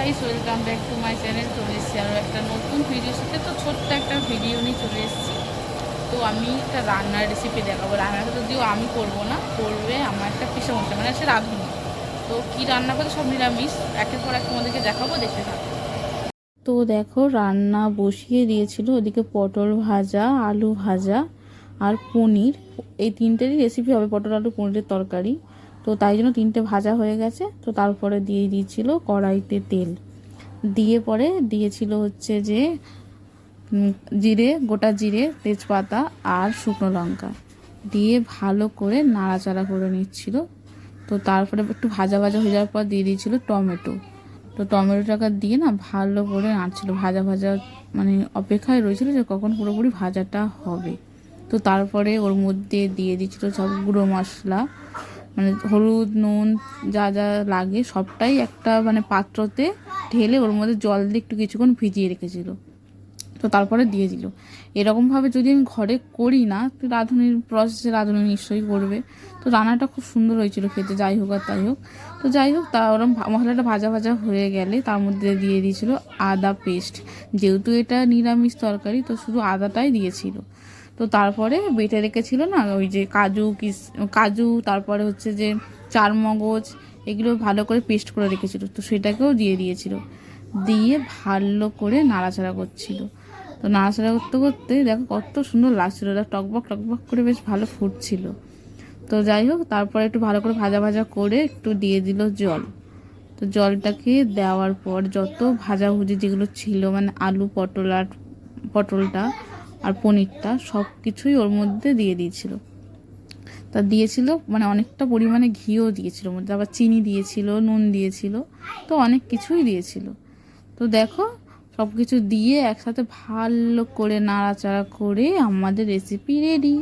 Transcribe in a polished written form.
Guys, welcome back to my channel. চলে এসেছি আরও একটা নতুন ভিডিওর সাথে। তো ছোট্ট একটা ভিডিও নিয়ে চলে এসেছি। তো আমি একটা রান্নার রেসিপি দেখাবো। রান্নাটা যদিও আমি করবো না, করবে আমার একটা পিসেমশাই, মানে সে রাঁধুনি। তো কী রান্না করে সব নিরামিষ, একের পর এক তোমাদেরকে দেখাবো, দেখতে থাকো। তো দেখো, রান্না বসিয়ে দিয়েছিল। ওদিকে পটল ভাজা, আলু ভাজা আর পনির, এই তিনটেরই রেসিপি হবে, পটল আলু পনিরের তরকারি। তো তাই জন্য তিনটে ভাজা হয়ে গেছে। তো তারপরে দিয়ে দিয়েছিল কড়াইতে তেল, দিয়ে পরে দিয়েছিল হচ্ছে যে জিরে, গোটা জিরে, তেজপাতা আর শুকনো লঙ্কা দিয়ে ভালো করে নাড়াচাড়া করে নিচ্ছিল। তো তারপরে একটু ভাজা ভাজা হয়ে যাওয়ার পর দিয়ে দিয়েছিল টমেটো। তো টমেটোটাকে দিয়ে না ভালো করে নাড়ছিল, ভাজা ভাজা মানে অপেক্ষায় রয়েছিল যে কখন পুরোপুরি ভাজাটা হবে। তো তারপরে ওর মধ্যে দিয়ে দিচ্ছিল সব গুঁড়ো মশলা, মানে হলুদ, নুন, যা যা লাগে সবটাই একটা মানে পাত্রতে ঢেলে ওর মধ্যে জল দিয়ে একটু কিছুক্ষণ ভিজিয়ে রেখেছিল। তো তারপরে দিয়ে দিল। এরকমভাবে যদি আমি ঘরে করি না, তো রাঁধুনির প্রসেসে রাঁধুনি নিশ্চয়ই করবে। তো রান্নাটা খুব সুন্দর হয়েছিল খেতে, যাই হোক আর তাই হোক। তো যাই হোক, তা ওরম মশলাটা ভাজা ভাজা হয়ে গেলে তার মধ্যে দিয়ে দিয়েছিল আদা পেস্ট। যেহেতু এটা নিরামিষ তরকারি, তো শুধু আদাটাই দিয়েছিল। তো তারপরে বেটে রেখেছিল না ওই যে কাজু, তারপরে হচ্ছে যে চারমগজ, এগুলো ভালো করে পেস্ট করে রেখেছিল, তো সেটাকেও দিয়ে দিয়েছিল। দিয়ে ভালো করে নাড়াচাড়া করছিল। তো নাড়াচাড়া করতে করতে দেখো কত সুন্দর লাগছিল, টকবক টকবক করে বেশ ভালো ফুটছিল। তো যাই হোক, তারপরে একটু ভালো করে ভাজা ভাজা করে একটু দিয়ে দিল জল। তো জলটাকে দেওয়ার পর যত ভাজাভুজি যেগুলো ছিল, মানে আলু, পটলটা আর পনিরটা সব কিছুই ওর মধ্যে দিয়ে দিয়েছিল। তা দিয়েছিল মানে অনেকটা পরিমাণে ঘিও দিয়েছিল ওর মধ্যে, আবার চিনি দিয়েছিল, নুন দিয়েছিল, তো অনেক কিছুই দিয়েছিল। তো দেখো, সব কিছু দিয়ে একসাথে ভালো করে নাড়াচাড়া করে আমাদের রেসিপি রেডি।